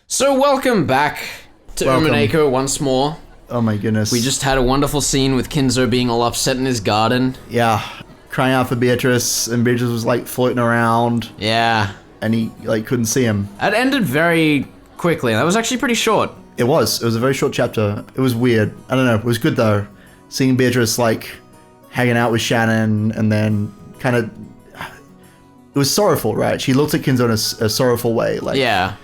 So welcome back to Umineko once more. Oh my goodness. We just had a wonderful scene with Kinzo being all upset in his garden. Yeah, crying out for Beatrice, and Beatrice was like floating around. Yeah. And he like couldn't see him. It ended very quickly. That was actually pretty short. It was a very short chapter. It was weird. I don't know, it was good though. Seeing Beatrice like hanging out with Shannon and then kind of... It was sorrowful, right? She looked at Kinzo in a sorrowful way. Like, yeah.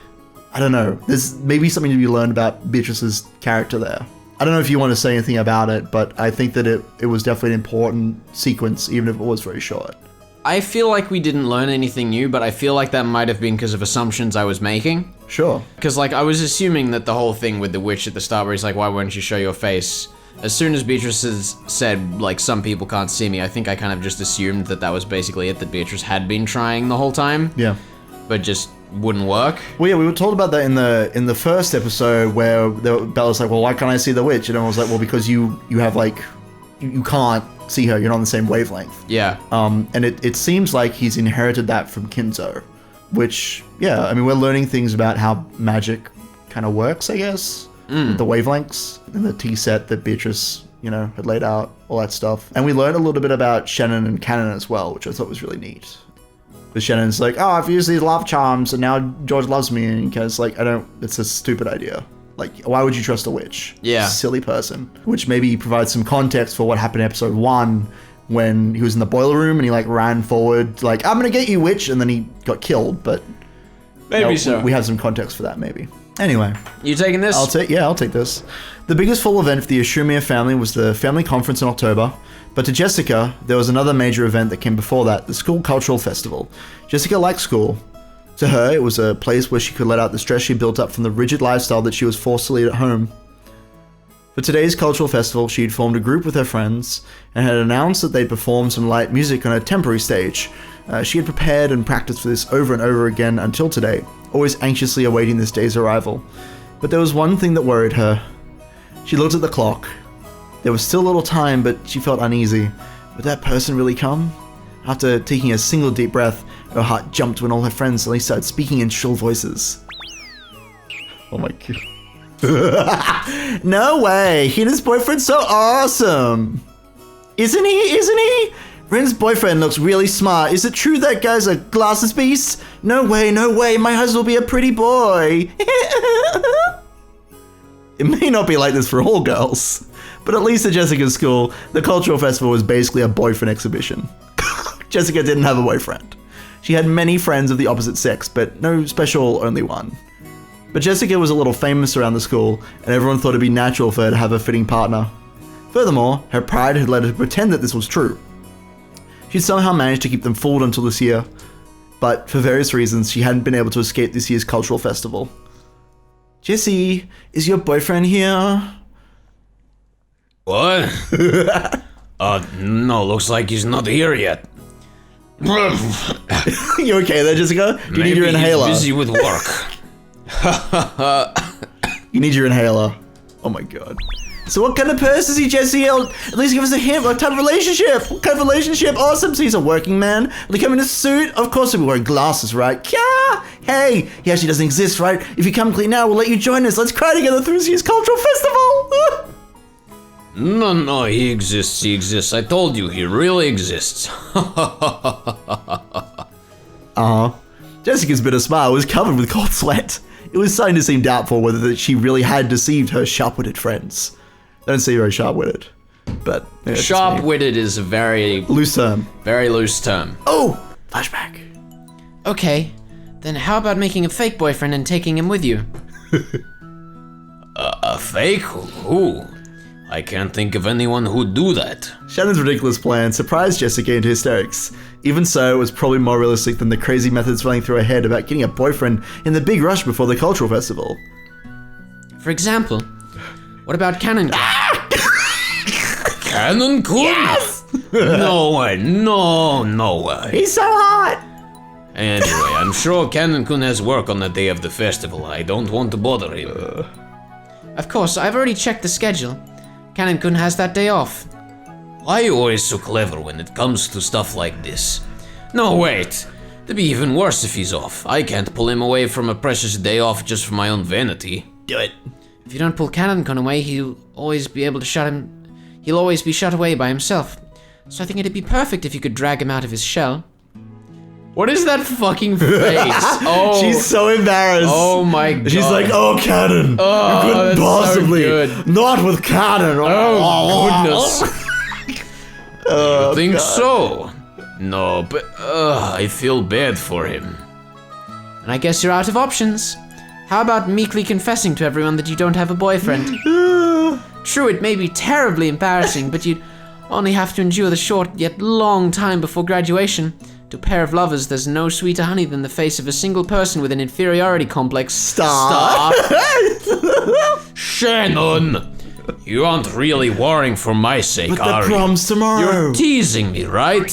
I don't know. There's maybe something to be learned about Beatrice's character there. I don't know if you want to say anything about it, but I think that it was definitely an important sequence, even if it was very short. I feel like we didn't learn anything new, but I feel like that might have been because of assumptions I was making. Sure. Because, like, I was assuming that the whole thing with the witch at the start where he's like, why won't you show your face? As soon as Beatrice has said, like, some people can't see me, I think I kind of just assumed that that was basically it, that Beatrice had been trying the whole time. Yeah. But just wouldn't work. Well, yeah, we were told about that in the first episode where Bella's like, well, why can't I see the witch? And everyone was like, well, because you have like, you can't see her, you're not on the same wavelength. Yeah. And it seems like he's inherited that from Kinzo, which, yeah, I mean, we're learning things about how magic kind of works, I guess, with the wavelengths and the tea set that Beatrice, you know, had laid out, all that stuff. And we learned a little bit about Shannon and Kanon as well, which I thought was really neat. But Shannon's like, oh, I've used these love charms and now George loves me. And Ken's like, it's a stupid idea. Like, why would you trust a witch? Yeah. Silly person. Which maybe provides some context for what happened in episode 1 when he was in the boiler room and he like ran forward, like, I'm gonna get you, witch. And then he got killed, but Maybe so. We have some context for that, maybe. Anyway. You taking this? I'll take this. The biggest fall event for the Umineko family was the family conference in October. But to Jessica, there was another major event that came before that, the school cultural festival. Jessica liked school. To her, it was a place where she could let out the stress she built up from the rigid lifestyle that she was forced to lead at home. For today's cultural festival, she had formed a group with her friends and had announced that they'd perform some light music on a temporary stage. She had prepared and practiced for this over and over again until today, always anxiously awaiting this day's arrival. But there was one thing that worried her. She looked at the clock. There was still a little time, but she felt uneasy. Would that person really come? After taking a single deep breath, her heart jumped when all her friends suddenly started speaking in shrill voices. Oh my god. No way! He and his boyfriend's so awesome! Isn't he? Ren's boyfriend looks really smart. Is it true that guy's a glasses beast? No way, my husband will be a pretty boy. It may not be like this for all girls. But at least at Jessica's school, the cultural festival was basically a boyfriend exhibition. Jessica didn't have a boyfriend. She had many friends of the opposite sex, but no special only one. But Jessica was a little famous around the school, and everyone thought it'd be natural for her to have a fitting partner. Furthermore, her pride had led her to pretend that this was true. She'd somehow managed to keep them fooled until this year, but for various reasons, she hadn't been able to escape this year's cultural festival. Jessie, is your boyfriend here? What? No, looks like he's not here yet. You okay there, Jessica? Do you need your inhaler? He's busy with work. You need your inhaler. Oh my god. So what kind of person is he, Jesse? At least give us a hint. What type of relationship? What kind of relationship? Awesome. So he's a working man. Will he come in a suit? Of course he'll be wearing glasses, right? Yeah. Hey, he actually doesn't exist, right? If you come clean now, we'll let you join us. Let's cry together through this year's cultural festival. No, he exists. I told you, he really exists. Jessica's bitter smile was covered with cold sweat. It was starting to seem doubtful whether that she really had deceived her sharp-witted friends. They don't seem very sharp-witted, but... Yeah, sharp-witted is a very... loose term. Very loose term. Oh! Flashback. Okay, then how about making a fake boyfriend and taking him with you? A fake? Who? I can't think of anyone who'd do that. Shannon's ridiculous plan surprised Jessica into hysterics. Even so, it was probably more realistic than the crazy methods running through her head about getting a boyfriend in the big rush before the cultural festival. For example, what about Kanon? Kanon-kun? Yes! No way, no way. He's so hot! Anyway, I'm sure Kanon-kun has work on the day of the festival. I don't want to bother him. Of course, I've already checked the schedule. Kanon-kun has that day off. Why are you always so clever when it comes to stuff like this? No, wait. It'd be even worse if he's off. I can't pull him away from a precious day off just for my own vanity. Do it. If you don't pull Kanon away, he'll always be shut away by himself. So I think it'd be perfect if you could drag him out of his shell. What is that fucking face? Oh, She's so embarrassed. oh my god. She's like, oh, Kanon. Oh, you couldn't that's so possibly. good. Not with Kanon. Oh, goodness. You think so? No, but I feel bad for him. And I guess you're out of options. How about meekly confessing to everyone that you don't have a boyfriend? True, it may be terribly embarrassing, but you'd only have to endure the short yet long time before graduation. To a pair of lovers, there's no sweeter honey than the face of a single person with an inferiority complex. Stop. Shannon! You aren't really worrying for my sake, But are the prom's tomorrow. You're teasing me, right?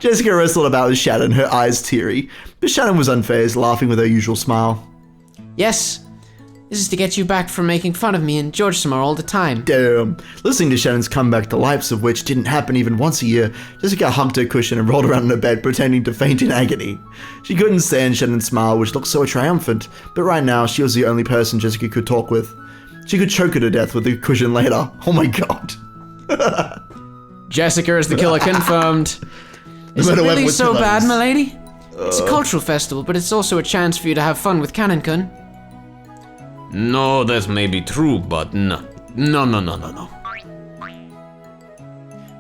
Jessica wrestled about with Shannon, her eyes teary. But Shannon was unfazed, laughing with her usual smile. Yes, this is to get you back from making fun of me and George Summer all the time. Damn. Listening to Shannon's comeback, the likes of which didn't happen even once a year, Jessica hugged her cushion and rolled around in her bed, pretending to faint in agony. She couldn't stand Shannon's smile, which looked so triumphant, but right now she was the only person Jessica could talk with. She could choke her to death with the cushion later. Oh my god. Jessica is the killer confirmed. Is it really so bad, milady? It's a cultural festival, but it's also a chance for you to have fun with Kanon-kun. No, that may be true, but no. No.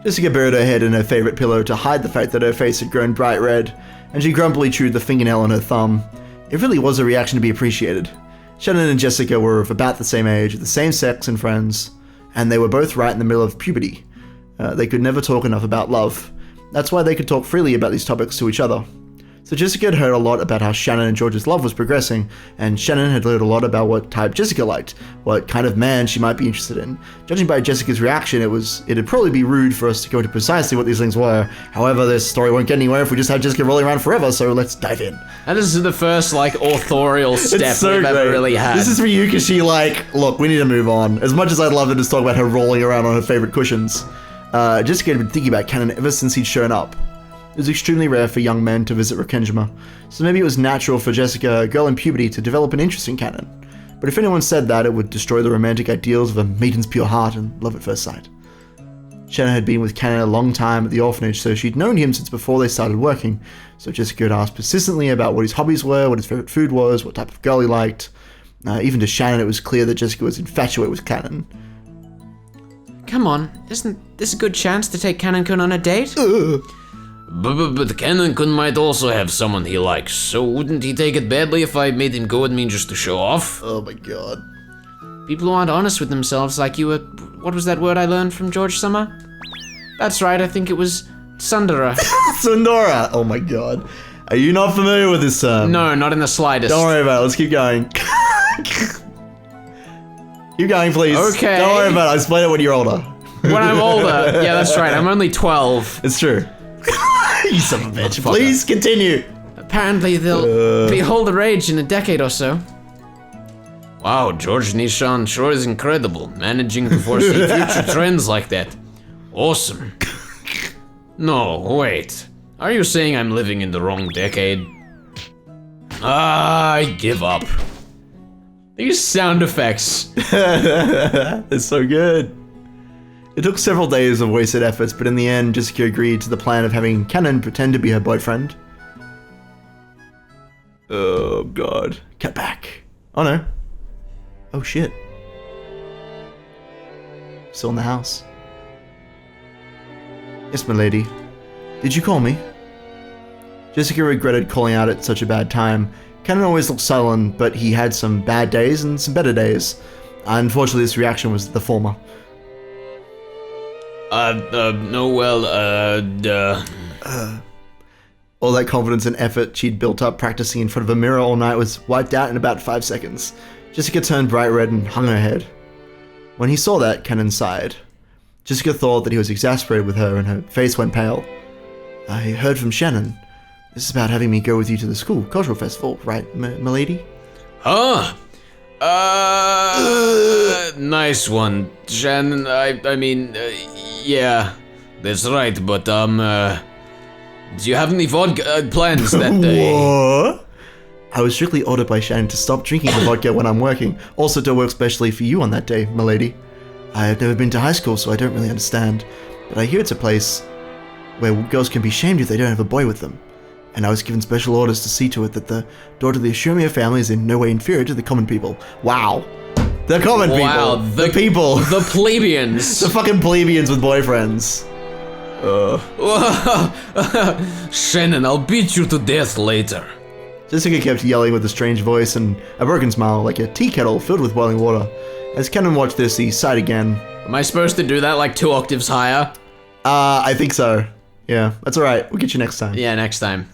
Jessica buried her head in her favorite pillow to hide the fact that her face had grown bright red, and she grumpily chewed the fingernail on her thumb. It really was a reaction to be appreciated. Shannon and Jessica were of about the same age, the same sex and friends, and they were both right in the middle of puberty. They could never talk enough about love. That's why they could talk freely about these topics to each other. So Jessica had heard a lot about how Shannon and George's love was progressing, and Shannon had learned a lot about what type Jessica liked, what kind of man she might be interested in. Judging by Jessica's reaction, it'd probably be rude for us to go into precisely what these things were. However, this story won't get anywhere if we just have Jessica rolling around forever, so let's dive in. And this is the first, authorial step we've ever really had. This is for you, because look, we need to move on. As much as I'd love to just talk about her rolling around on her favorite cushions, Jessica had been thinking about Kanon ever since he'd shown up. It was extremely rare for young men to visit Rokkenjima, so maybe it was natural for Jessica, a girl in puberty, to develop an interest in Kanon. But if anyone said that, it would destroy the romantic ideals of a maiden's pure heart and love at first sight. Shannon had been with Kanon a long time at the orphanage, so she'd known him since before they started working, so Jessica had asked persistently about what his hobbies were, what his favorite food was, what type of girl he liked. Even to Shannon, it was clear that Jessica was infatuated with Kanon. Come on, isn't this a good chance to take Kanon-kun on a date? But Kanon-kun might also have someone he likes, so wouldn't he take it badly if I made him go with me just to show off? Oh my god. People who aren't honest with themselves like you were... What was that word I learned from George Summer? That's right, I think it was tsundere. Tsundere! Oh my god. Are you not familiar with this term? No, not in the slightest. Don't worry about it, let's keep going. Keep going, please. Okay. Don't worry about it, I'll explain it when you're older. When I'm older. Yeah, that's right, I'm only 12. It's true. You son of a bitch. Please continue. Apparently they'll behold the rage in a decade or so. Wow, George Nishan sure is incredible, managing to foresee future trends like that. Awesome. No, wait. Are you saying I'm living in the wrong decade? I give up. These sound effects. It's so good. It took several days of wasted efforts, but in the end, Jessica agreed to the plan of having Kanon pretend to be her boyfriend. Oh god. Cut back. Oh no. Oh shit. Still in the house. Yes, milady. Did you call me? Jessica regretted calling out at such a bad time. Kanon always looked sullen, but he had some bad days and some better days. Unfortunately, this reaction was the former. All that confidence and effort she'd built up practicing in front of a mirror all night was wiped out in about 5 seconds. Jessica turned bright red and hung her head. When he saw that, Kanon sighed. Jessica thought that he was exasperated with her and her face went pale. I heard from Shannon. This is about having me go with you to the school cultural festival, right, milady? Huh? Nice one, Shannon. I mean, yeah, that's right, but, Do you have any vodka plans that day? What? I was strictly ordered by Shannon to stop drinking the vodka when I'm working. Also to work specially for you on that day, milady. I have never been to high school, so I don't really understand. But I hear it's a place where girls can be shamed if they don't have a boy with them. And I was given special orders to see to it that the daughter of the Ashurmia family is in no way inferior to the common people. Wow. The common people. The people. The plebeians. The fucking plebeians with boyfriends. Shannon, I'll beat you to death later. Jessica kept yelling with a strange voice and a broken smile, like a tea kettle filled with boiling water. As Kanon watched this, he sighed again. Am I supposed to do that like 2 octaves higher? I think so. Yeah, that's alright. We'll get you next time. Yeah, next time.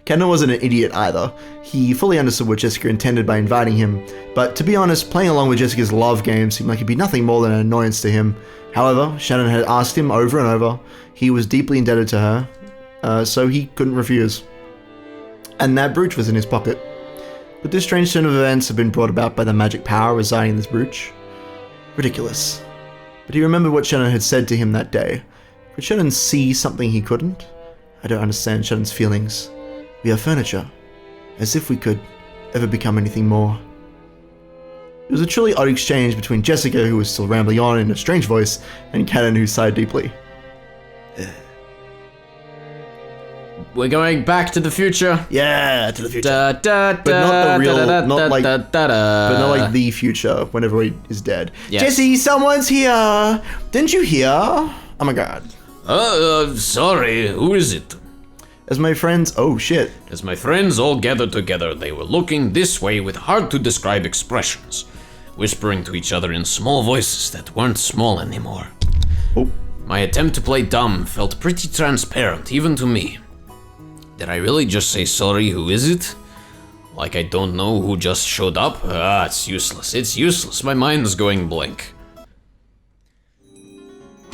Kanon wasn't an idiot either. He fully understood what Jessica intended by inviting him, but to be honest, playing along with Jessica's love game seemed like it'd be nothing more than an annoyance to him. However, Shannon had asked him over and over. He was deeply indebted to her, so he couldn't refuse. And that brooch was in his pocket. Could this strange turn of events have been brought about by the magic power residing in this brooch? Ridiculous. But he remembered what Shannon had said to him that day. Could Shannon see something he couldn't? I don't understand Shannon's feelings. We are furniture. As if we could ever become anything more. It was a truly odd exchange between Jessica, who was still rambling on in a strange voice, and Kanon, who sighed deeply. We're going back to the future. Yeah, to the future. But not the real, not like the future when everybody is dead. Yes. Jesse, someone's here. Didn't you hear? Oh my god. Sorry, who is it? As my friends, oh shit. As my friends all gathered together, they were looking this way with hard-to-describe expressions, whispering to each other in small voices that weren't small anymore. Oh. My attempt to play dumb felt pretty transparent, even to me. Did I really just say sorry, who is it? Like I don't know who just showed up? It's useless, it's useless, my mind's going blank.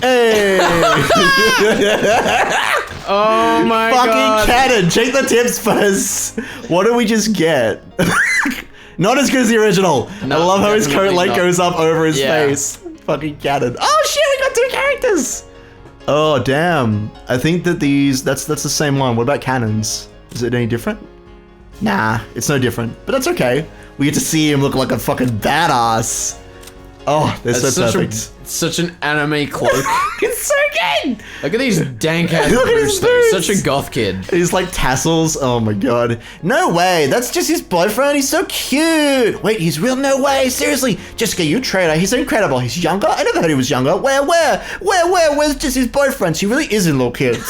Hey! Oh my god. Fucking Kanon, check the tips first. What did we just get? Not as good as the original. No, I love how his coat definitely like not. goes up over his Yeah. face. Fucking Kanon. Oh shit, we got 2 characters! Oh damn. I think that that's the same one. What about Kanon's? Is it any different? Nah, it's no different. But that's okay. We get to see him look like a fucking badass. Oh, they're That's so such perfect. such an anime cloak. It's so good! Look at these dank ass Look at his boots though. boots. Such a goth kid. He's like tassels. Oh my god. No way. That's just his boyfriend. He's so cute. Wait, he's real? No way. Seriously. Jessica, you traitor. He's incredible. He's younger? I never heard he was younger. Where's just his boyfriend? She really is in little kids.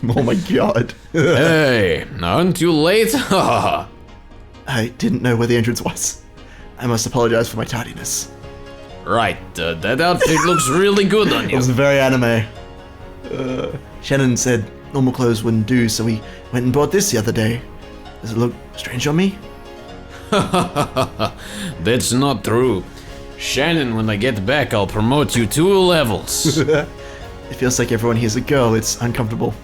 Oh my god. Hey, aren't you late? I didn't know where the entrance was. I must apologize for my tardiness. Right, that outfit looks really good on It you. was very anime. Shannon said normal clothes wouldn't do, so we went and bought this the other day. Does it look strange on me? That's not true. Shannon, when I get back, I'll promote you 2 levels. It feels like everyone here's a girl. It's uncomfortable.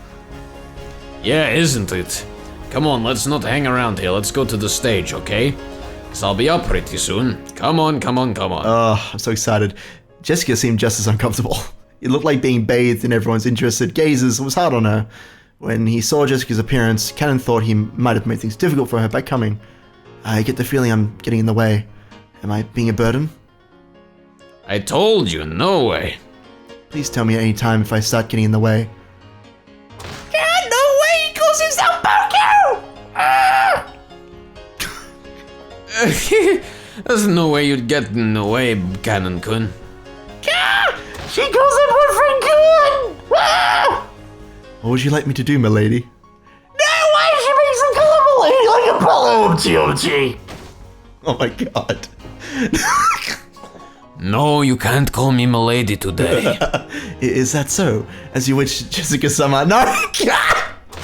Yeah, isn't it? Come on, let's not hang around here. Let's go to the stage, okay? 'Cause I'll be up pretty soon. Come on, come on, come on. Oh, I'm so excited. Jessica seemed just as uncomfortable. It looked like being bathed in everyone's interested gazes was hard on her. When he saw Jessica's appearance, Kanon thought he might have made things difficult for her by coming. I get the feeling I'm getting in the way. Am I being a burden? I told you, no way. Please tell me at any time if I start getting in the way. God, no way! He calls himself Poku! There's no way you'd get in the way, Kanon-kun. She calls her boyfriend Kun! What would you like me to do, milady? No, why she makes him call her milady like a pillow, GOG? Oh my god. No, you can't call me milady today. Is that so? As you wish, Jessica-sama. No! God!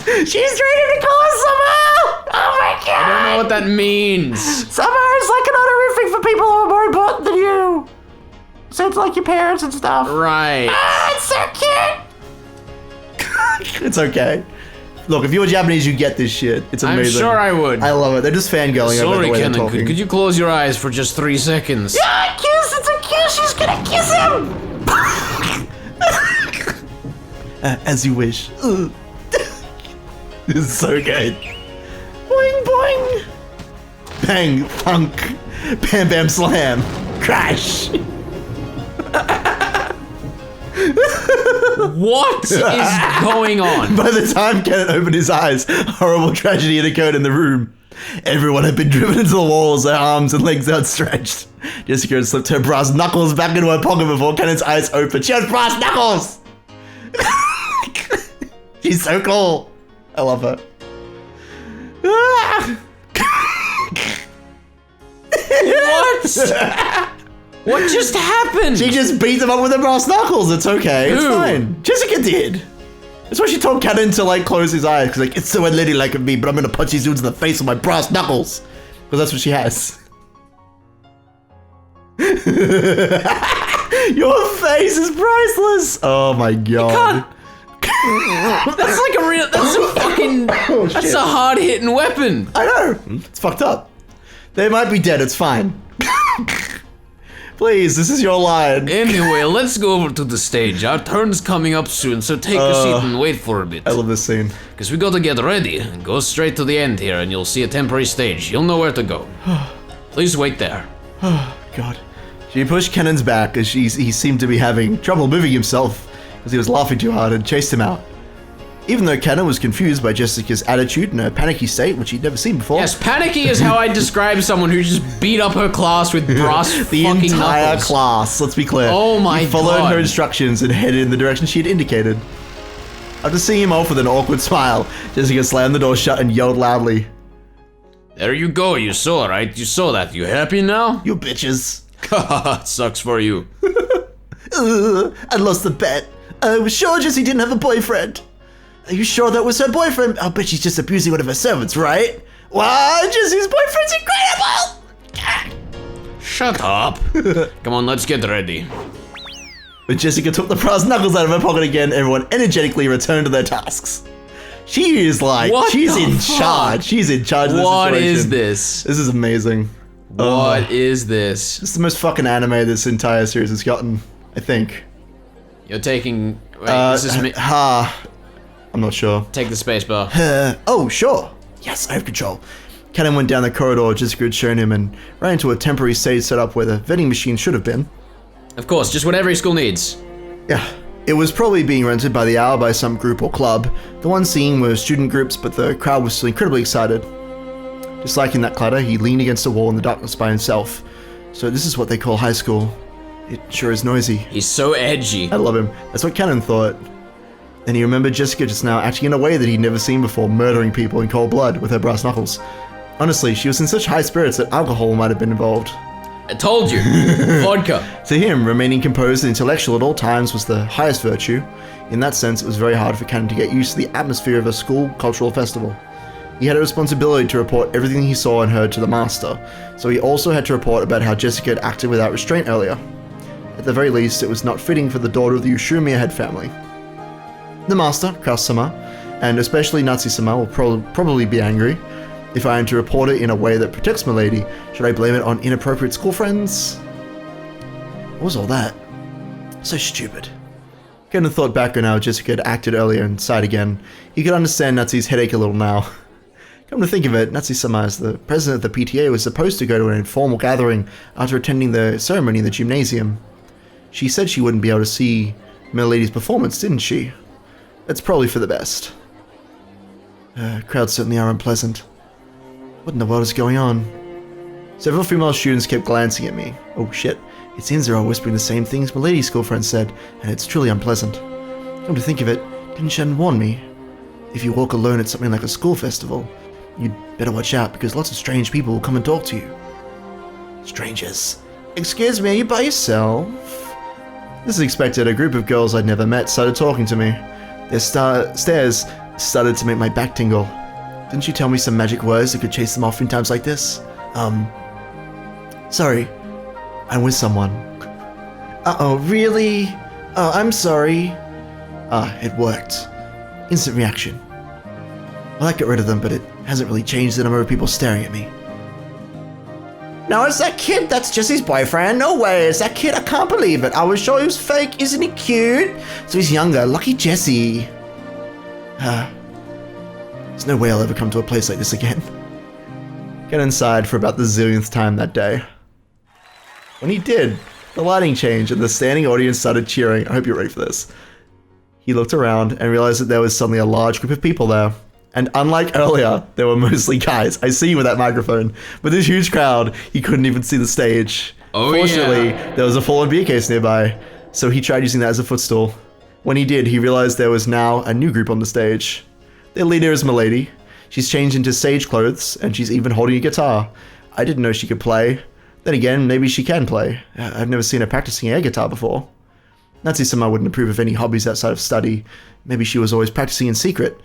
She's ready to call us Summer! Oh my god! I don't know what that means. Summer is like an honorific for people who are more important than you. So it's like your parents and stuff. Right. It's so cute! It's okay. Look, if you were Japanese, you get this shit. It's I'm amazing. sure I would. I love it. They're just fangirling over Sorry, the way they're Kanon-kun, talking. could you close your eyes for just 3 seconds? Ah, kiss! It's a kiss! She's gonna kiss him! As you wish. This is so good. Boing, boing. Bang, thunk. Bam, bam, slam. Crash. What is going on? By the time Kanon opened his eyes, horrible tragedy had occurred in the room. Everyone had been driven into the walls, their arms and legs outstretched. Jessica had slipped her brass knuckles back into her pocket before Kanon's eyes opened. She has brass knuckles! She's so cool. I love her. What? What just happened? She just beat them up with her brass knuckles. It's okay. It's Who? fine. Jessica did. That's why she told Kanon to like close his eyes. Cause like, it's so unladylike of me, but I'm gonna punch these dudes in the face with my brass knuckles. Because that's what she has. Your face is priceless. Oh my god. That's like a real. That's a fucking. That's a hard hitting weapon. I know. It's fucked up. They might be dead. It's fine. Please, this is your line. Anyway, let's go over to the stage. Our turn's coming up soon, so take a seat and wait for a bit. I love this scene. Because we gotta get ready and go straight to the end here, and you'll see a temporary stage. You'll know where to go. Please wait there. Oh, God. She pushed Kanon's back as he seemed to be having trouble moving himself because he was laughing too hard and chased him out. Even though Kanon was confused by Jessica's attitude and her panicky state, which he'd never seen before. Yes, panicky is how I describe someone who just beat up her class with brass the fucking entire knuckles. class, let's be clear. Oh my he followed God. her instructions and headed in the direction she had indicated. After seeing him off with an awkward smile, Jessica slammed the door shut and yelled loudly, There you go, you saw, right? You saw that. You happy now? "You bitches." Haha, sucks for you. I lost the bet. I was sure Jessie didn't have a boyfriend. Are you sure that was her boyfriend? I'll bet she's just abusing one of her servants, right? Wow, Jessie's boyfriend's incredible! Shut up. Come on, let's get ready. When Jessica took the brass knuckles out of her pocket again, everyone energetically returned to their tasks. She is like, What she's the in fuck? charge. She's in charge of the What situation. is this? This is amazing. What is this? It's the most fucking anime this entire series has gotten, I think. You're taking. Wait, this is me. I'm not sure. Take the space bar. Oh, sure. Yes, I have control. Kanon went down the corridor Jessica had shown him and ran into a temporary stage set up where the vending machine should have been. Of course, just what every school needs. Yeah. It was probably being rented by the hour by some group or club. The ones seeing were student groups, but the crowd was still incredibly excited. Just like in that clatter, he leaned against a wall in the darkness by himself. So this is what they call high school. It sure is noisy. He's so edgy. I love him. That's what Kanon thought. Then he remembered Jessica just now acting in a way that he'd never seen before, murdering people in cold blood with her brass knuckles. Honestly, she was in such high spirits that alcohol might have been involved. I told you. Vodka. To him, remaining composed and intellectual at all times was the highest virtue. In that sense, it was very hard for Kanon to get used to the atmosphere of a school cultural festival. He had a responsibility to report everything he saw and heard to the master, so he also had to report about how Jessica had acted without restraint earlier. At the very least, it was not fitting for the daughter of the Ushimiya head family. The master, Kraus-sama, and especially Natsu-sama will probably be angry. If I am to report it in a way that protects my lady, should I blame it on inappropriate school friends? What was all that? So stupid. Kanon thought back on how Jessica had acted earlier and sighed again. He could understand Natsu's headache a little now. Come to think of it, Natsu-sama, as the president of the PTA, was supposed to go to an informal gathering after attending the ceremony in the gymnasium. She said she wouldn't be able to see Milady's performance, didn't she? It's probably for the best. Crowds certainly are unpleasant. What in the world is going on? Several female students kept glancing at me. Oh shit, it seems they're all whispering the same things Milady's school friend said, and it's truly unpleasant. Come to think of it, didn't Shannon warn me? If you walk alone at something like a school festival, you'd better watch out because lots of strange people will come and talk to you. Strangers. Excuse me, are you by yourself? This is expected. A group of girls I'd never met started talking to me. Their stares started to make my back tingle. Didn't you tell me some magic words that could chase them off in times like this? Sorry. I'm with someone. Uh-oh, really? Oh, I'm sorry. It worked. Instant reaction. Well, I got rid of them, but it hasn't really changed the number of people staring at me. No, it's that kid. That's Jesse's boyfriend. No way. It's that kid. I can't believe it. I was sure he was fake. Isn't he cute? So he's younger. Lucky Jesse. There's no way I'll ever come to a place like this again. Kanon sighed for about the zillionth time that day. When he did, the lighting changed and the standing audience started cheering. I hope you're ready for this. He looked around and realized that there was suddenly a large group of people there. And unlike earlier, they were mostly guys. I see you with that microphone. With this huge crowd, he couldn't even see the stage. Fortunately, there was a fallen beer case nearby, so he tried using that as a footstool. When he did, he realized there was now a new group on the stage. Their leader is Milady. She's changed into stage clothes, and she's even holding a guitar. I didn't know she could play. Then again, maybe she can play. I've never seen her practicing air guitar before. Natsu-sama wouldn't approve of any hobbies outside of study. Maybe she was always practicing in secret.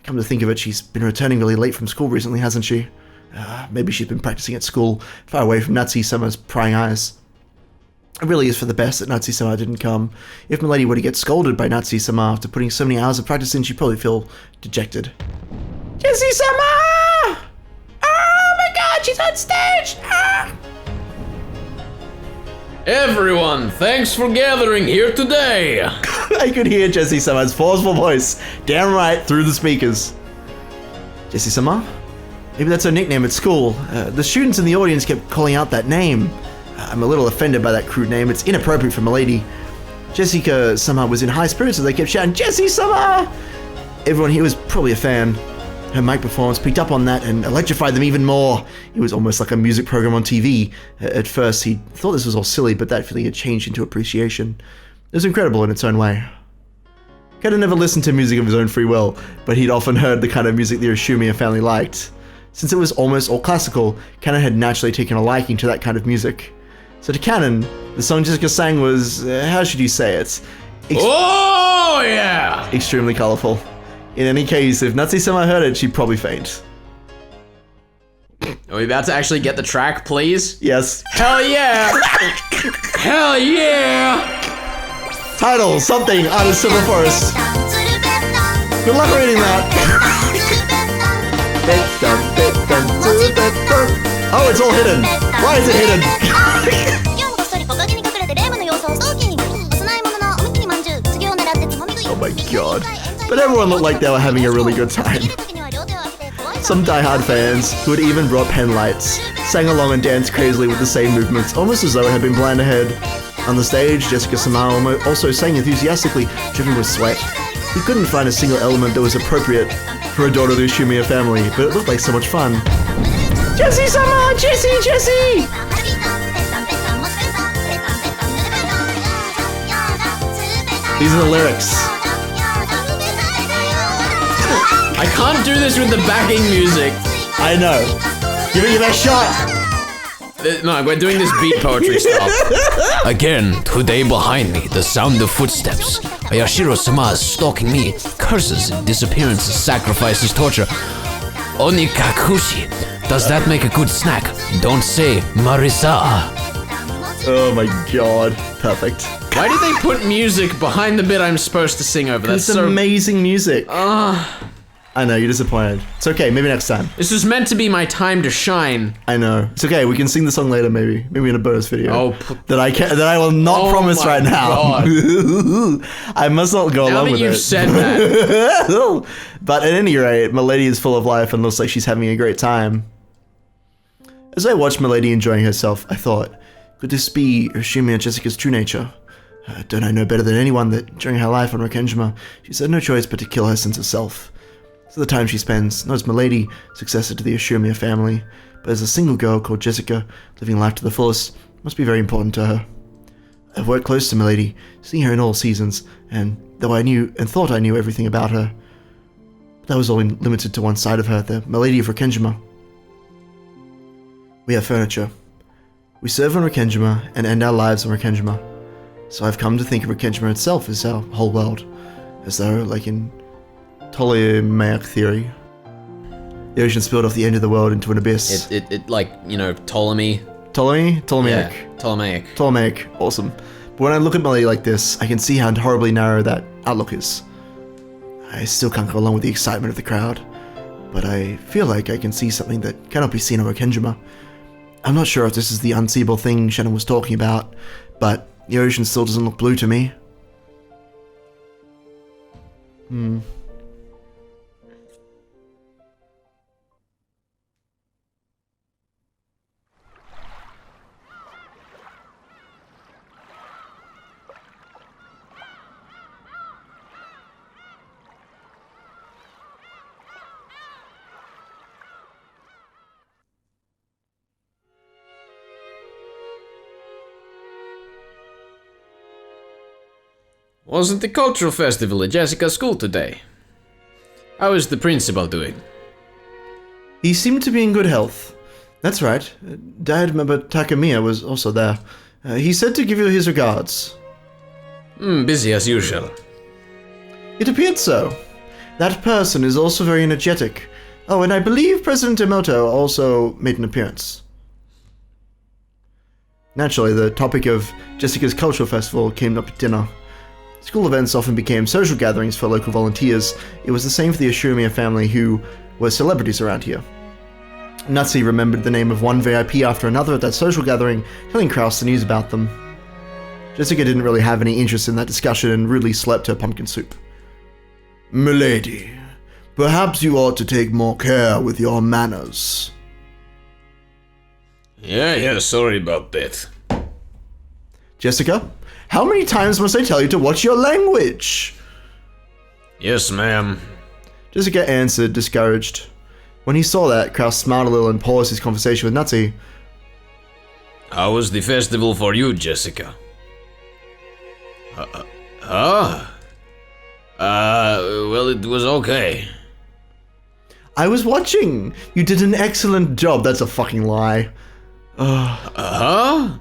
Come to think of it, she's been returning really late from school recently, hasn't she? Maybe she's been practicing at school, far away from Natsu-sama's prying eyes. It really is for the best that Natsu-sama didn't come. If Milady were to get scolded by Natsu-sama after putting so many hours of practice in, she'd probably feel dejected. Jessie-sama! Oh my god, she's on stage! Ah! Everyone, thanks for gathering here today. I could hear Jessie-sama's forceful voice downright through the speakers. Jessie-sama? Maybe that's her nickname at school. The students in the audience kept calling out that name. I'm a little offended by that crude name. It's inappropriate for Milady. Jessica-sama was in high spirits, so they kept shouting, Jessie-sama! Everyone here was probably a fan. Her mic performance picked up on that and electrified them even more. It was almost like a music program on TV. At first, he thought this was all silly, but that feeling had changed into appreciation. It was incredible in its own way. Kanon never listened to music of his own free will, but he'd often heard the kind of music the Umineko family liked. Since it was almost all classical, Kanon had naturally taken a liking to that kind of music. So to Kanon, the song Jessica sang was, how should you say it? Oh yeah! Extremely colorful. In any case, if Natsu-sama heard it, she'd probably faint. Are we about to actually get the track, please? Yes. Hell yeah! Hell yeah! Title, something, out of Silver Forest. Good luck reading that. Oh, it's all hidden. Why is it hidden? Oh my god. But everyone looked like they were having a really good time. Some die-hard fans, who had even brought pen lights, sang along and danced crazily with the same movements, almost as though it had been planned ahead. On the stage, Jessica-sama also sang enthusiastically, dripping with sweat. He couldn't find a single element that was appropriate for a daughter of the Umineko family, but it looked like so much fun. Jessie-sama! Jessie! Jessie! These are the lyrics. I can't do this with the backing music. I know. Give it your best shot. No, we're doing this beat poetry stuff. Again, today behind me, the sound of footsteps. Ayashiro-sama is stalking me. Curses, disappearances, sacrifices, torture. Onikakushi. Does that make a good snack? Don't say Marisa. Oh my god. Perfect. Why did they put music behind the bit I'm supposed to sing over? That's It's so amazing music. I know, you're disappointed. It's okay, maybe next time. This was meant to be my time to shine. I know. It's okay, we can sing the song later maybe. Maybe in a bonus video. Oh, that I will not promise my right now. God. I must not go Now along that with you've it. said that. But at any rate, Milady is full of life and looks like she's having a great time. As I watched Milady enjoying herself, I thought, could this be Ushimi and Jessica's true nature? Don't I know better than anyone that during her life on Rokkenjima, she's had no choice but to kill her sense of self. So the time she spends, not as Milady, successor to the Umineko family, but as a single girl called Jessica, living life to the fullest, must be very important to her. I've worked close to Milady, seeing her in all seasons, and though I knew and thought I knew everything about her, that was only limited to one side of her, the Milady of Rokkenjima. We have furniture. We serve on Rokkenjima and end our lives on Rokkenjima. So I've come to think of Rokkenjima itself as our whole world, as though, like in Ptolemaic theory, the ocean spilled off the end of the world into an abyss. It like, you know, Ptolemy. Ptolemaic? Yeah, Ptolemaic. Ptolemaic, awesome. But when I look at Milady like this, I can see how horribly narrow that outlook is. I still can't go along with the excitement of the crowd, but I feel like I can see something that cannot be seen on Rokkenjima. I'm not sure if this is the unseeable thing Shannon was talking about, but the ocean still doesn't look blue to me. Wasn't the cultural festival at Jessica's school today? How is the principal doing? He seemed to be in good health. That's right. Dad member Takamiya was also there. He said to give you his regards. Busy as usual. It appeared so. That person is also very energetic. Oh, and I believe President Emoto also made an appearance. Naturally, the topic of Jessica's cultural festival came up at dinner. School events often became social gatherings for local volunteers. It was the same for the Ashumiya family, who were celebrities around here. Natsu remembered the name of one VIP after another at that social gathering, telling Kraus the news about them. Jessica didn't really have any interest in that discussion and rudely slept her pumpkin soup. Milady, perhaps you ought to take more care with your manners. Yeah, sorry about that. Jessica, how many times must I tell you to watch your language? Yes, ma'am. Jessica answered, discouraged. When he saw that, Kraus smiled a little and paused his conversation with Natsu. How was the festival for you, Jessica? Well, it was okay. I was watching. You did an excellent job. That's a fucking lie. Well...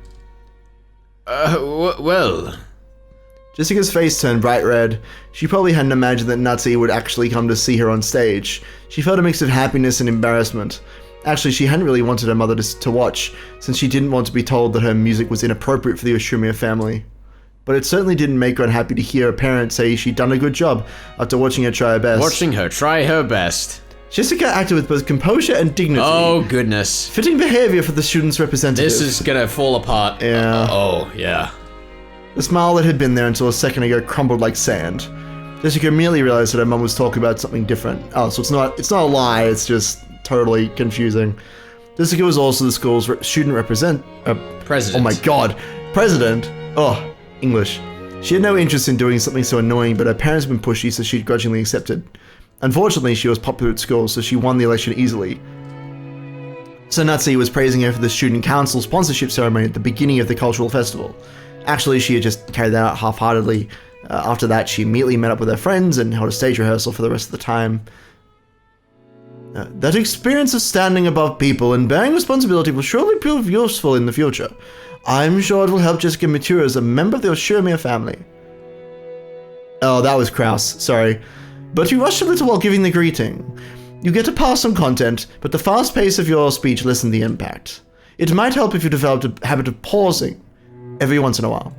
Jessica's face turned bright red. She probably hadn't imagined that Natsu would actually come to see her on stage. She felt a mix of happiness and embarrassment. Actually, she hadn't really wanted her mother to watch, since she didn't want to be told that her music was inappropriate for the Oshumiya family. But it certainly didn't make her unhappy to hear her parents say she'd done a good job after watching her try her best. Watching her try her best. Jessica acted with both composure and dignity. Oh, goodness. Fitting behavior for the student's representative. This is gonna fall apart. Yeah. Oh, yeah. The smile that had been there until a second ago crumbled like sand. Jessica immediately realized that her mum was talking about something different. Oh, so it's not a lie, it's just totally confusing. Jessica was also the school's student president. President. Oh my god. President. Oh, English. She had no interest in doing something so annoying, but her parents had been pushy, so she grudgingly accepted. Unfortunately, she was popular at school, so she won the election easily. So Natsu was praising her for the student council sponsorship ceremony at the beginning of the cultural festival. Actually, she had just carried that out half-heartedly. After that, she immediately met up with her friends and held a stage rehearsal for the rest of the time. That experience of standing above people and bearing responsibility will surely prove useful in the future. I'm sure it will help Jessica mature as a member of the Oshumiya family. Oh, that was Kraus, sorry. But you rushed a little while giving the greeting. You get to pass some content, but the fast pace of your speech lessened the impact. It might help if you developed a habit of pausing every once in a while.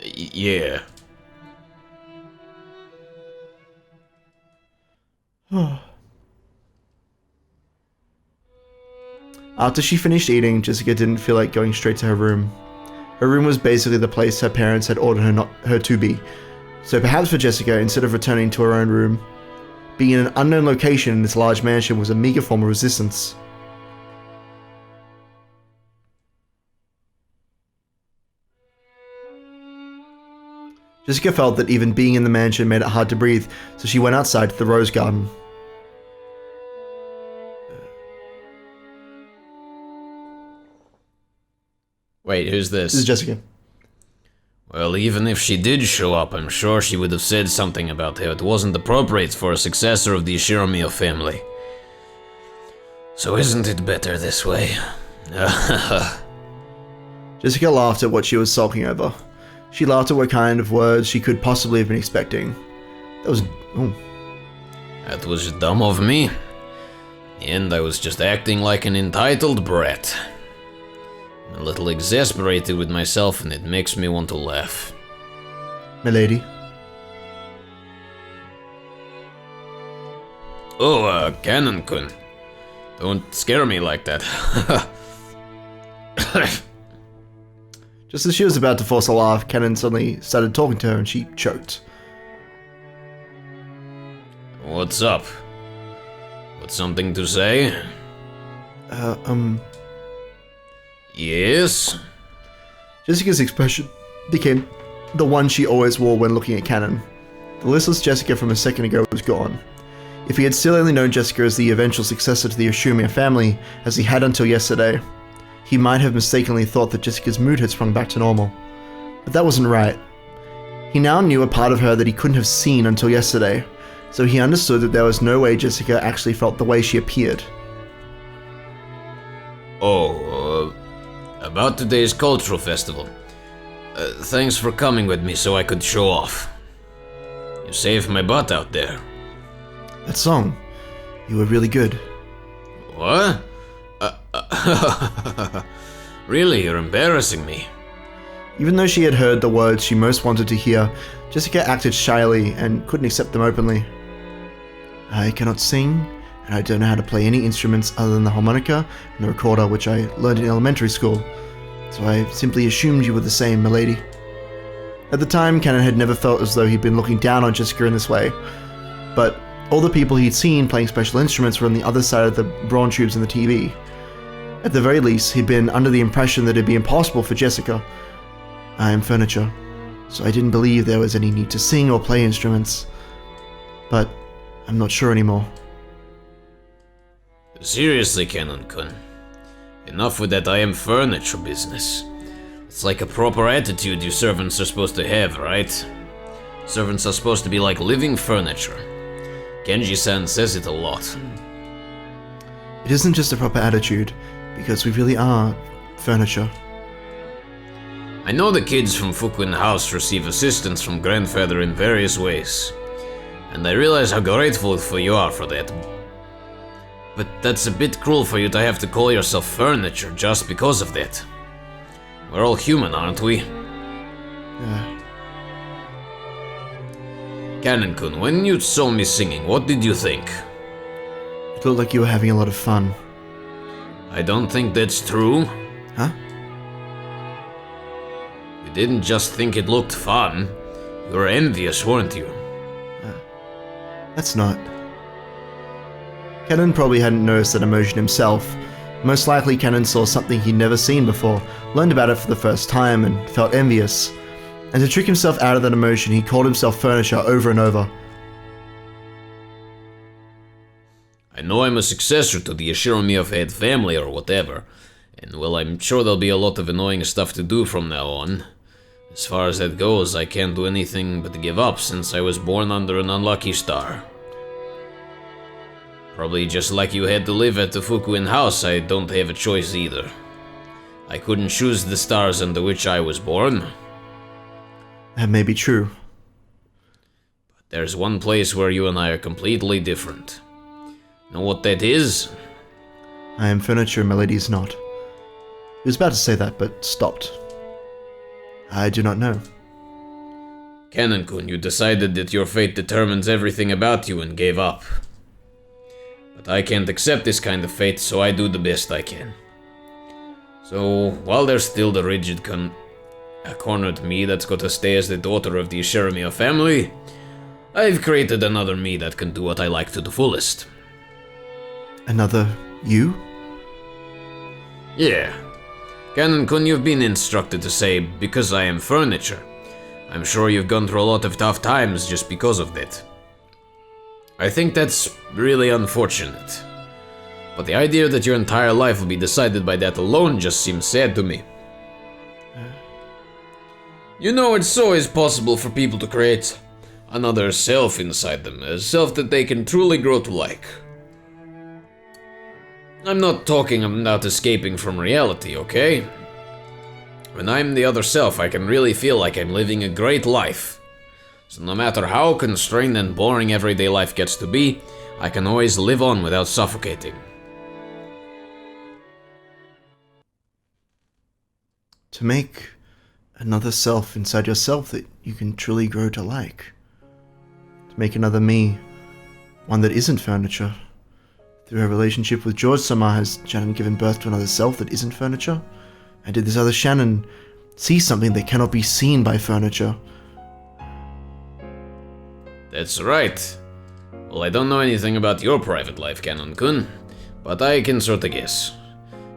Yeah. After she finished eating, Jessica didn't feel like going straight to her room. Her room was basically the place her parents had ordered her to be. So perhaps for Jessica, instead of returning to her own room, being in an unknown location in this large mansion was a meager form of resistance. Jessica felt that even being in the mansion made it hard to breathe, so she went outside to the rose garden. Wait, who's this? This is Jessica. Well, even if she did show up, I'm sure she would have said something about how it wasn't appropriate for a successor of the Shiromiya family. So isn't it better this way? Jessica laughed at what she was sulking over. She laughed at what kind of words she could possibly have been expecting. That was... oh. That was dumb of me. And I was just acting like an entitled brat. I'm a little exasperated with myself, and it makes me want to laugh. Milady. Oh, Kanon-kun. Don't scare me like that. Just as she was about to force a laugh, Kanon suddenly started talking to her and she choked. What's up? Got something to say? Yes? Jessica's expression became the one she always wore when looking at Kanon. The listless Jessica from a second ago was gone. If he had still only known Jessica as the eventual successor to the Oshumiya family, as he had until yesterday, he might have mistakenly thought that Jessica's mood had sprung back to normal. But that wasn't right. He now knew a part of her that he couldn't have seen until yesterday, so he understood that there was no way Jessica actually felt the way she appeared. Oh, about today's cultural festival. Thanks for coming with me so I could show off. You saved my butt out there. That song, you were really good. What? Really, you're embarrassing me. Even though she had heard the words she most wanted to hear, Jessica acted shyly and couldn't accept them openly. I cannot sing, and I don't know how to play any instruments other than the harmonica and the recorder, which I learned in elementary school, so I simply assumed you were the same, milady. At the time, Kanon had never felt as though he'd been looking down on Jessica in this way, but all the people he'd seen playing special instruments were on the other side of the brawn tubes in the TV. At the very least, he'd been under the impression that it'd be impossible for Jessica. I am furniture, so I didn't believe there was any need to sing or play instruments. But I'm not sure anymore. Seriously, Kanon-kun. Enough with that I am furniture business. It's like a proper attitude you servants are supposed to have, right? Servants are supposed to be like living furniture. Genji-san says it a lot. It isn't just a proper attitude, because we really are furniture. I know the kids from Fukuen House receive assistance from grandfather in various ways, and I realize how grateful you are for that. But that's a bit cruel for you to have to call yourself furniture just because of that. We're all human, aren't we? Yeah. Kanon-kun, when you saw me singing, what did you think? It looked like you were having a lot of fun. I don't think that's true. Huh? You didn't just think it looked fun. You were envious, weren't you? That's not. Kanon probably hadn't noticed that emotion himself. Most likely Kanon saw something he'd never seen before, learned about it for the first time, and felt envious. And to trick himself out of that emotion, he called himself furniture over and over. I know I'm a successor to the Ashiromi of Head family or whatever, and well, I'm sure there'll be a lot of annoying stuff to do from now on. As far as that goes, I can't do anything but give up since I was born under an unlucky star. Probably just like you had to live at the Fukuen house, I don't have a choice either. I couldn't choose the stars under which I was born. That may be true. But there's one place where you and I are completely different. Know what that is? I am furniture, milady is not. He was about to say that, but stopped. I do not know. Kanon-kun, you decided that your fate determines everything about you and gave up. But I can't accept this kind of fate, so I do the best I can. So, while there's still the rigid cornered me that's got to stay as the daughter of the Ashiromi family, I've created another me that can do what I like to the fullest. Another you? Yeah. Kanon-kun, you've been instructed to say, because I am furniture. I'm sure you've gone through a lot of tough times just because of that. I think that's really unfortunate. But the idea that your entire life will be decided by that alone just seems sad to me. You know, it's always possible for people to create another self inside them, a self that they can truly grow to like. I'm not talking about escaping from reality, okay? When I'm the other self, I can really feel like I'm living a great life. So no matter how constrained and boring everyday life gets to be, I can always live on without suffocating. To make another self inside yourself that you can truly grow to like. To make another me, one that isn't furniture. Through her relationship with George-sama, has Shannon given birth to another self that isn't furniture? And did this other Shannon see something that cannot be seen by furniture? That's right. Well, I don't know anything about your private life, Kanon-kun, but I can sort of guess.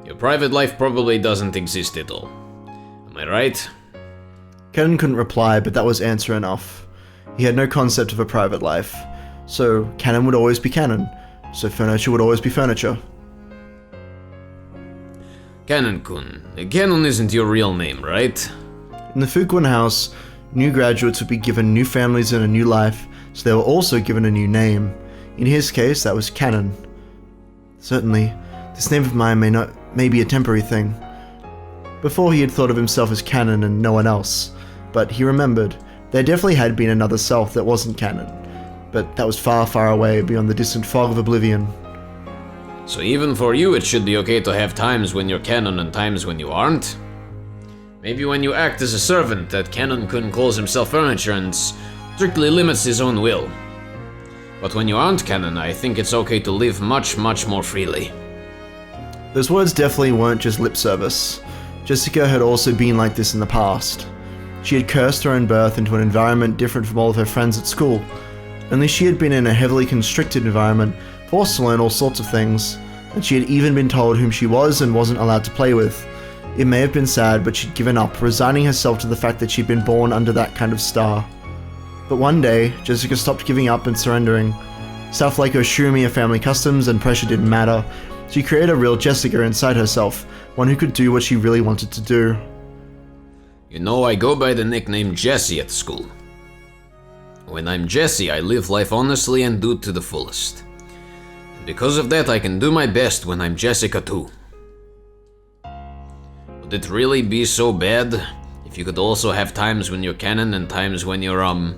Your private life probably doesn't exist at all. Am I right? Kanon couldn't reply, but that was answer enough. He had no concept of a private life, so Kanon would always be Kanon, so furniture would always be furniture. Kanon-kun, Kanon isn't your real name, right? In the Fukuen house, New graduates would be given new families and a new life, so they were also given a new name. In his case, that was Kanon. Certainly, this name of mine may be a temporary thing. Before he had thought of himself as Kanon and no one else, but he remembered there definitely had been another self that wasn't Kanon, but that was far, far away beyond the distant fog of oblivion. So even for you, it should be okay to have times when you're Kanon and times when you aren't? Maybe when you act as a servant, that Kanon couldn't close himself furniture and strictly limits his own will. But when you aren't Kanon, I think it's okay to live much, much more freely. Those words definitely weren't just lip service. Jessica had also been like this in the past. She had cursed her own birth into an environment different from all of her friends at school. Only she had been in a heavily constricted environment, forced to learn all sorts of things, and she had even been told whom she was and wasn't allowed to play with. It may have been sad, but she'd given up, resigning herself to the fact that she'd been born under that kind of star. But one day, Jessica stopped giving up and surrendering. Stuff like Oshumiya family customs and pressure didn't matter. She created a real Jessica inside herself, one who could do what she really wanted to do. You know, I go by the nickname Jesse at school. When I'm Jesse, I live life honestly and do it to the fullest. Because of that, I can do my best when I'm Jessica too. Would it really be so bad if you could also have times when you're Kanon and times when you're,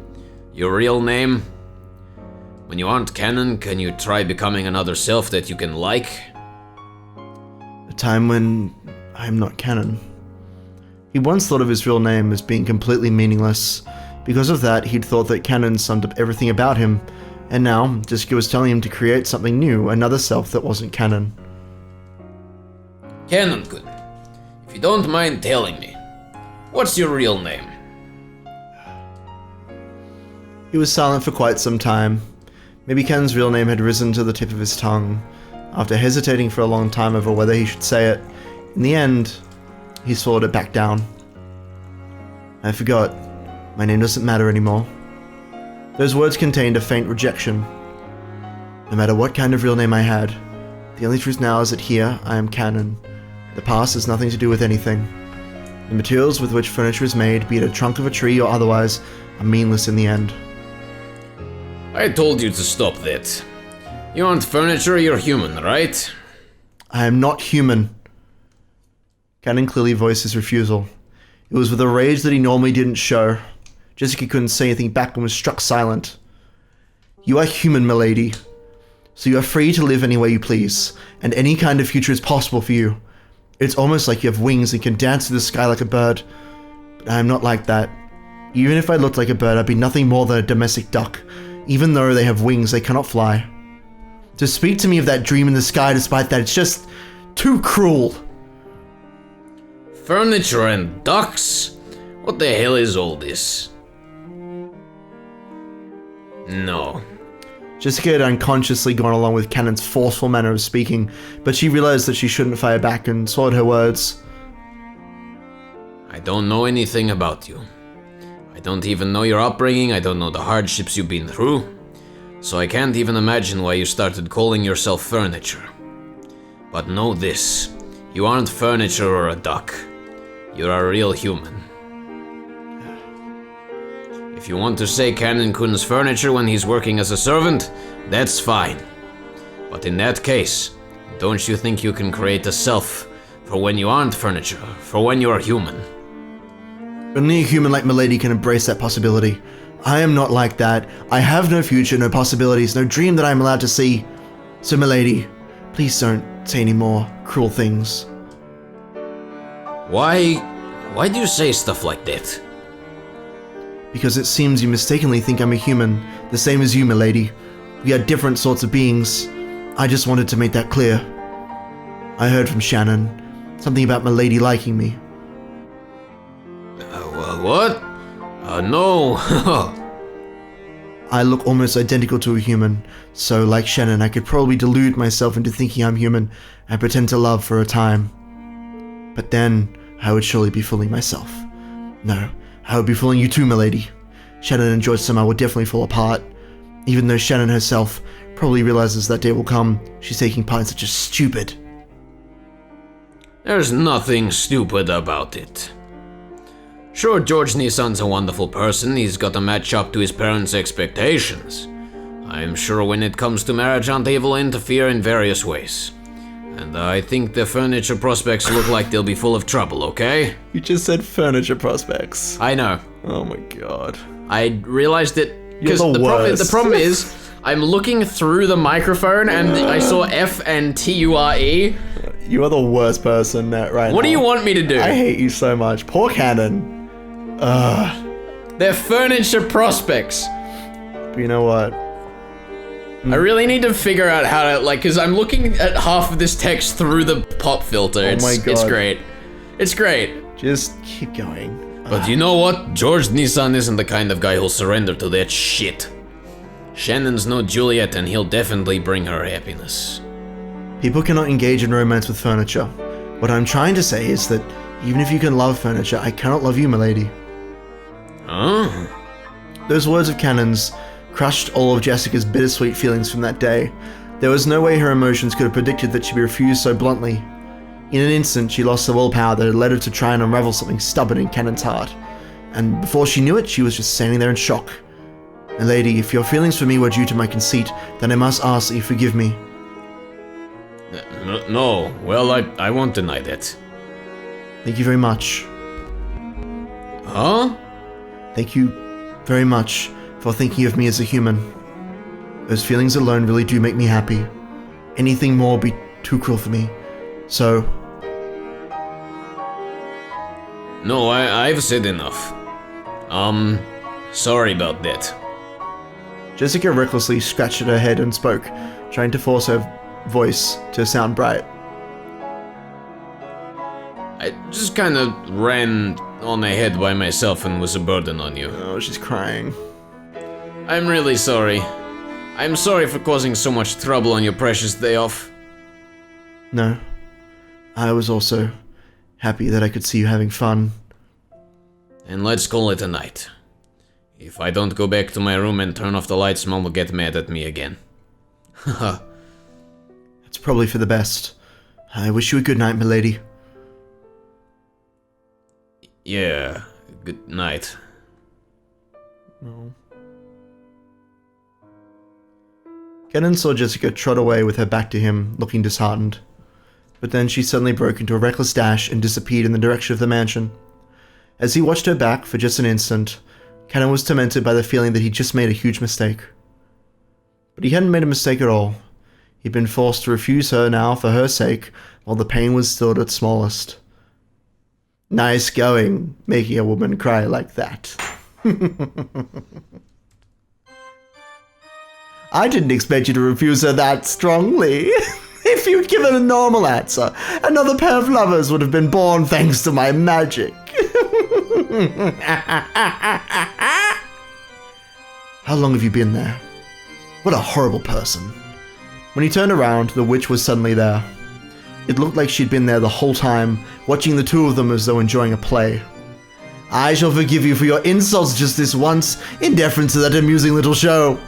your real name? When you aren't Kanon, can you try becoming another self that you can like? A time when I'm not Kanon. He once thought of his real name as being completely meaningless. Because of that, he'd thought that Kanon summed up everything about him, and now Jessica was telling him to create something new, another self that wasn't Kanon. Kanon-kun, if you don't mind telling me, what's your real name? He was silent for quite some time. Maybe Kanon's real name had risen to the tip of his tongue. After hesitating for a long time over whether he should say it, in the end, he swallowed it back down. I forgot. My name doesn't matter anymore. Those words contained a faint rejection. No matter what kind of real name I had, the only truth now is that here I am Kanon. The past has nothing to do with anything. The materials with which furniture is made, be it a trunk of a tree or otherwise, are meaningless in the end. I told you to stop that. You aren't furniture, you're human, right? I am not human. Kanon clearly voiced his refusal. It was with a rage that he normally didn't show. Jessica couldn't say anything back and was struck silent. You are human, milady. So you are free to live any way you please, and any kind of future is possible for you. It's almost like you have wings and can dance through the sky like a bird. But I am not like that. Even if I looked like a bird, I'd be nothing more than a domestic duck. Even though they have wings, they cannot fly. To speak to me of that dream in the sky despite that, it's just too cruel. Furniture and ducks? What the hell is all this? No. Jessica had unconsciously gone along with Kanon's forceful manner of speaking, but she realized that she shouldn't fire back and swallowed her words. I don't know anything about you. I don't even know your upbringing, I don't know the hardships you've been through, so I can't even imagine why you started calling yourself furniture. But know this, you aren't furniture or a duck. You're a real human. If you want to say Kanon-kun's furniture when he's working as a servant, that's fine. But in that case, don't you think you can create a self for when you aren't furniture, for when you are human? Only a human like Milady can embrace that possibility. I am not like that. I have no future, no possibilities, no dream that I am allowed to see. So Milady, please don't say any more cruel things. Why do you say stuff like that? Because it seems you mistakenly think I'm a human, the same as you, milady. We are different sorts of beings. I just wanted to make that clear. I heard from Shannon, something about milady liking me. What? No. I look almost identical to a human, so like Shannon, I could probably delude myself into thinking I'm human and pretend to love for a time. But then, I would surely be fooling myself. No, I would be fooling you too, milady. Shannon and George somehow would definitely fall apart. Even though Shannon herself probably realizes that day will come, she's taking part in such a stupid. There's nothing stupid about it. Sure, George Nissan's a wonderful person, he's got to match up to his parents' expectations. I'm sure when it comes to marriage, Aunt Eva will interfere in various ways. And I think the furniture prospects look like they'll be full of trouble, okay? You just said furniture prospects. I know. Oh my god. I realized it because You're the worst. the problem is I'm looking through the microphone and I saw F and T-U-R-E. You are the worst person right now. What do you want me to do? I hate you so much. Poor Kanon. They're furniture prospects. But you know what? I really need to figure out how to, like, because I'm looking at half of this text through the pop filter. My God. It's great. It's great. Just keep going. But you know what? George Nissan isn't the kind of guy who'll surrender to that shit. Shannon's no Juliet and he'll definitely bring her happiness. People cannot engage in romance with furniture. What I'm trying to say is that even if you can love furniture, I cannot love you, milady. Huh? Those words of Kanon's crushed all of Jessica's bittersweet feelings from that day. There was no way her emotions could have predicted that she'd be refused so bluntly. In an instant, she lost the willpower that had led her to try and unravel something stubborn in Kanon's heart. And before she knew it, she was just standing there in shock. Milady, if your feelings for me were due to my conceit, then I must ask that you forgive me. No, well, I won't deny that. Thank you very much. Huh? Thank you very much for thinking of me as a human. Those feelings alone really do make me happy. Anything more would be too cruel for me. So... No, I've said enough. Sorry about that. Jessica recklessly scratched at her head and spoke, trying to force her voice to sound bright. I just kind of ran on ahead by myself and was a burden on you. Oh, she's crying. I'm really sorry. I'm sorry for causing so much trouble on your precious day off. No. I was also happy that I could see you having fun. And let's call it a night. If I don't go back to my room and turn off the lights, Mom will get mad at me again. Haha. It's probably for the best. I wish you a good night, milady. Yeah, good night. No. Kanon saw Jessica trot away with her back to him, looking disheartened. But then she suddenly broke into a reckless dash and disappeared in the direction of the mansion. As he watched her back for just an instant, Kanon was tormented by the feeling that he'd just made a huge mistake. But he hadn't made a mistake at all. He'd been forced to refuse her now for her sake, while the pain was still at its smallest. Nice going, making a woman cry like that. I didn't expect you to refuse her that strongly. If you'd given a normal answer, another pair of lovers would have been born thanks to my magic. How long have you been there? What a horrible person. When he turned around, the witch was suddenly there. It looked like she'd been there the whole time, watching the two of them as though enjoying a play. I shall forgive you for your insults just this once, in deference to that amusing little show.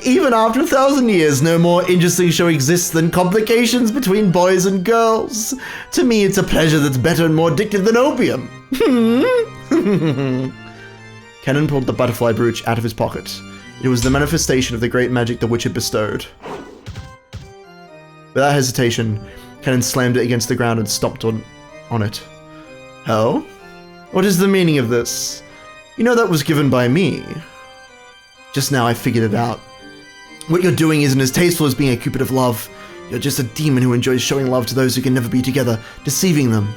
Even after 1,000 years, no more interesting show exists than complications between boys and girls. To me, it's a pleasure that's better and more addictive than opium. Kanon pulled the butterfly brooch out of his pocket. It was the manifestation of the great magic the witch had bestowed. Without hesitation, Kanon slammed it against the ground and stomped on it. Oh? What is the meaning of this? You know that was given by me. Just now I figured it out. What you're doing isn't as tasteful as being a cupid of love. You're just a demon who enjoys showing love to those who can never be together, deceiving them.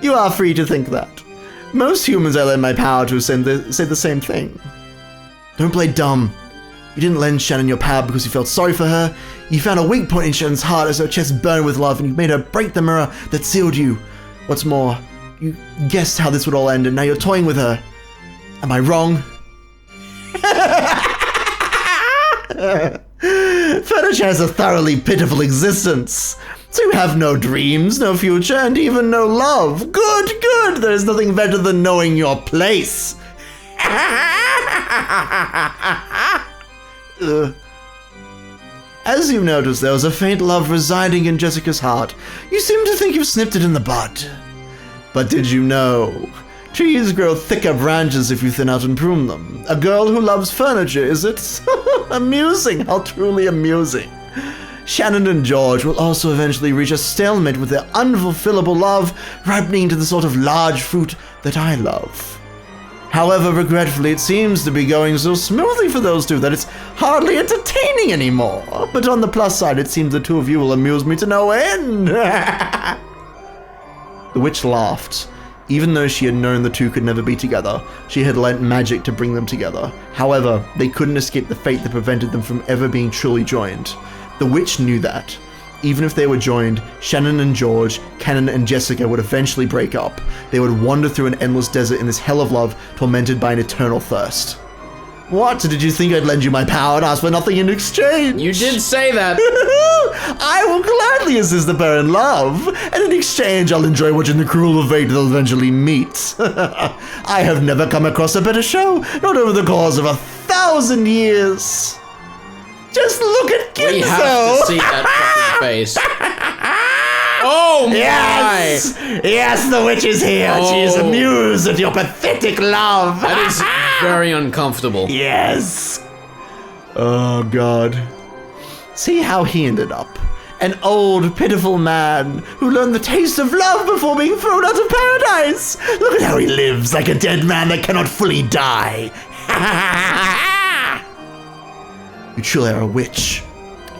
You are free to think that. Most humans I lend my power to say the same thing. Don't play dumb. You didn't lend Shannon your power because you felt sorry for her. You found a weak point in Shannon's heart as her chest burned with love, and you made her break the mirror that sealed you. What's more, you guessed how this would all end, and now you're toying with her. Am I wrong? Furniture has a thoroughly pitiful existence. So you have no dreams, no future, and even no love. Good, good. There is nothing better than knowing your place. As you noticed, there was a faint love residing in Jessica's heart. You seem to think you've snipped it in the bud. But did you know? Trees grow thicker branches if you thin out and prune them. A girl who loves furniture, is it? Amusing, how truly amusing. Shannon and George will also eventually reach a stalemate with their unfulfillable love, ripening into the sort of large fruit that I love. However, regretfully, it seems to be going so smoothly for those two that it's hardly entertaining anymore. But on the plus side, it seems the two of you will amuse me to no end. The witch laughed. Even though she had known the two could never be together, she had lent magic to bring them together. However, they couldn't escape the fate that prevented them from ever being truly joined. The witch knew that. Even if they were joined, Shannon and George, Kanon and Jessica would eventually break up. They would wander through an endless desert in this hell of love, tormented by an eternal thirst. What? Did you think I'd lend you my power and ask for nothing in exchange? You did say that. I will gladly assist the pair in love, and in exchange I'll enjoy watching the cruel fate they'll eventually meet. I have never come across a better show, not over the course of 1,000 years. Just look at Kinzo! We have to see that fucking face. Oh my! Yes! Yes, the witch is here. Oh. She is amused at your pathetic love. That is very uncomfortable. Yes. Oh, God. See how he ended up. An old, pitiful man who learned the taste of love before being thrown out of paradise. Look at how he lives, like a dead man that cannot fully die. You truly are a witch.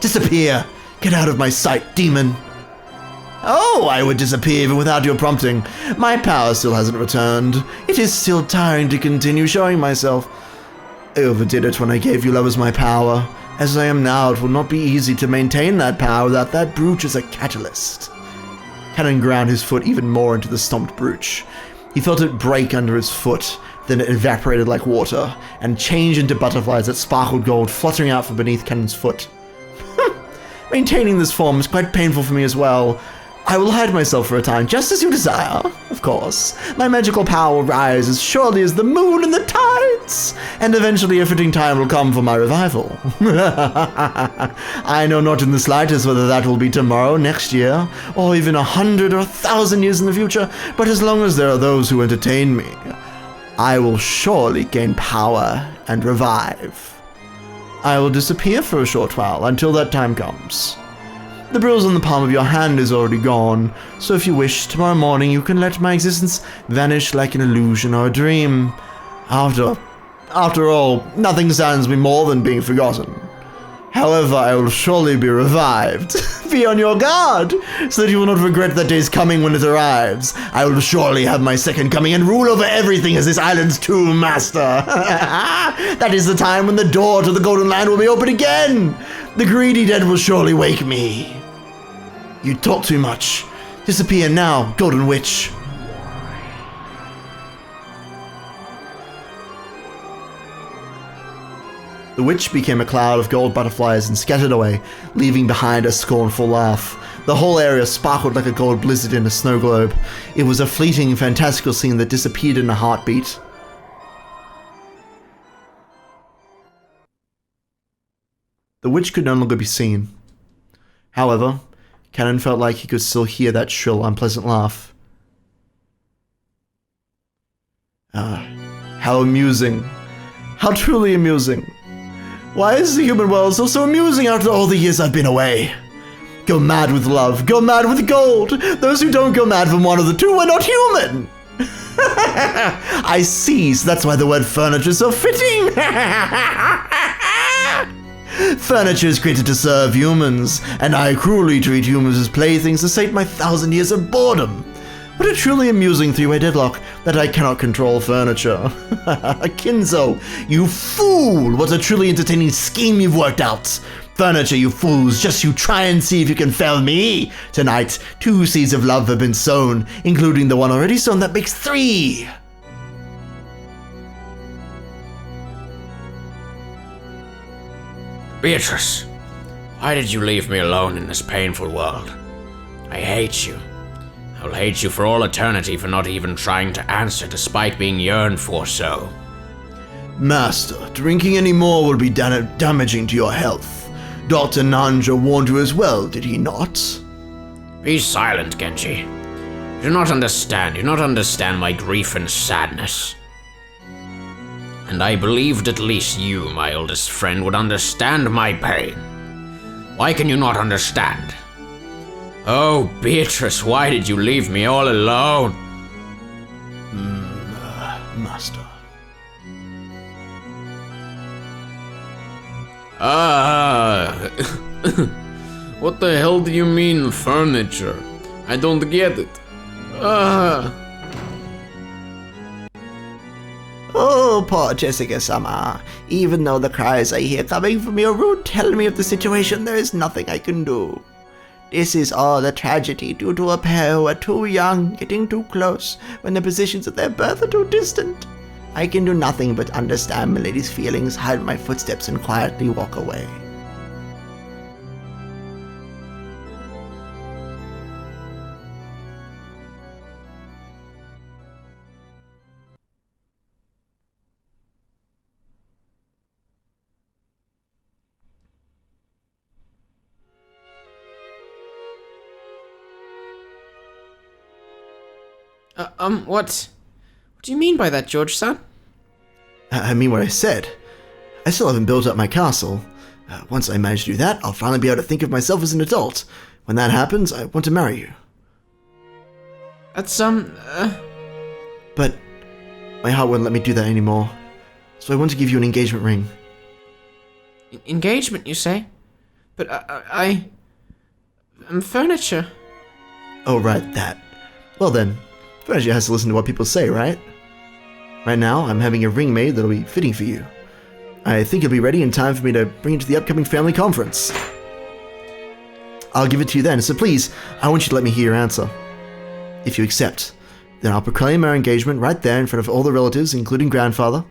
Disappear. Get out of my sight, demon. Oh, I would disappear even without your prompting. My power still hasn't returned. It is still tiring to continue showing myself. I overdid it when I gave you lovers my power. As I am now, it will not be easy to maintain that power without that brooch as a catalyst. Kanon ground his foot even more into the stomped brooch. He felt it break under his foot, then it evaporated like water, and changed into butterflies that sparkled gold fluttering out from beneath Kanon's foot. Maintaining this form is quite painful for me as well. I will hide myself for a time, just as you desire, of course. My magical power will rise as surely as the moon and the tides, and eventually a fitting time will come for my revival. I know not in the slightest whether that will be tomorrow, next year, or even 100 or 1,000 years in the future, but as long as there are those who entertain me, I will surely gain power and revive. I will disappear for a short while until that time comes. The bruise on the palm of your hand is already gone, so if you wish, tomorrow morning you can let my existence vanish like an illusion or a dream. After all, nothing saddens me more than being forgotten. However, I will surely be revived. Be on your guard, so that you will not regret that day's coming when it arrives. I will surely have my second coming and rule over everything as this island's true master. That is the time when the door to the Golden Land will be open again. The greedy dead will surely wake me. You talk too much. Disappear now, Golden Witch. The witch became a cloud of gold butterflies and scattered away, leaving behind a scornful laugh. The whole area sparkled like a gold blizzard in a snow globe. It was a fleeting, fantastical scene that disappeared in a heartbeat. The witch could no longer be seen. However, Kanon felt like he could still hear that shrill, unpleasant laugh. Ah, how amusing. How truly amusing. Why is the human world so amusing after all the years I've been away? Go mad with love, go mad with gold. Those who don't go mad from one of the two are not human. I see, so that's why the word furniture is so fitting. Furniture is created to serve humans, and I cruelly treat humans as playthings to sate my 1,000 years of boredom. What a truly amusing three-way deadlock that I cannot control furniture. Kinzo, you fool! What a truly entertaining scheme you've worked out. Furniture, you fools, just you try and see if you can fail me. Tonight, 2 seeds of love have been sown, including the one already sown that makes 3. Beatrice, why did you leave me alone in this painful world? I hate you. I'll hate you for all eternity for not even trying to answer despite being yearned for so. Master, drinking any more will be damaging to your health. Dr. Nanja warned you as well, did he not? Be silent, Genji. You do not understand. You do not understand my grief and sadness. And I believed at least you, my oldest friend, would understand my pain. Why can you not understand? Oh, Beatrice, why did you leave me all alone? Master. What the hell do you mean, furniture? I don't get it. Oh, poor Jessica-sama. Even though the cries I hear coming from your room tell me of the situation, there is nothing I can do. This is all a tragedy due to a pair who are too young, getting too close, when the positions of their birth are too distant. I can do nothing but understand Milady's feelings, hide my footsteps, and quietly walk away. What do you mean by that, George-san? I mean what I said. I still haven't built up my castle. Once I manage to do that, I'll finally be able to think of myself as an adult. When that happens, I want to marry you. That's, But my heart won't let me do that anymore. So I want to give you an engagement ring. Engagement, you say? But I'm furniture. Oh, right, that. Well then, furniture has to listen to what people say, right? Right now, I'm having a ring made that'll be fitting for you. I think it'll be ready in time for me to bring it to the upcoming family conference. I'll give it to you then, so please, I want you to let me hear your answer. If you accept, then I'll proclaim our engagement right there in front of all the relatives, including grandfather.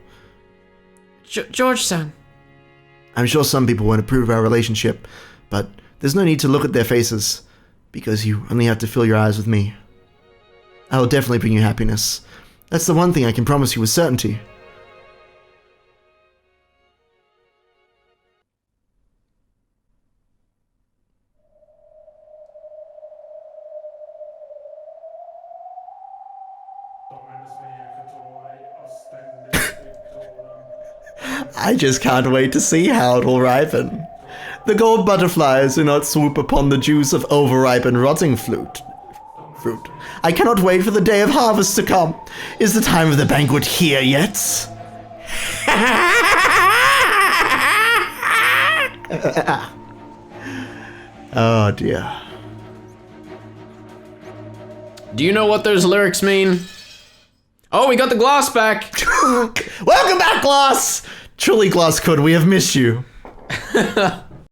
George-san. I'm sure some people won't approve of our relationship, but there's no need to look at their faces, because you only have to fill your eyes with me. I will definitely bring you happiness. That's the one thing I can promise you with certainty. I just can't wait to see how it will ripen. The gold butterflies do not swoop upon the juice of overripe and rotting fruit. I cannot wait for the day of harvest to come. Is the time of the banquet here yet? Oh dear. Do you know what those lyrics mean? Oh, we got the glass back! Welcome back, Glass! Truly, Glass Could, we have missed you.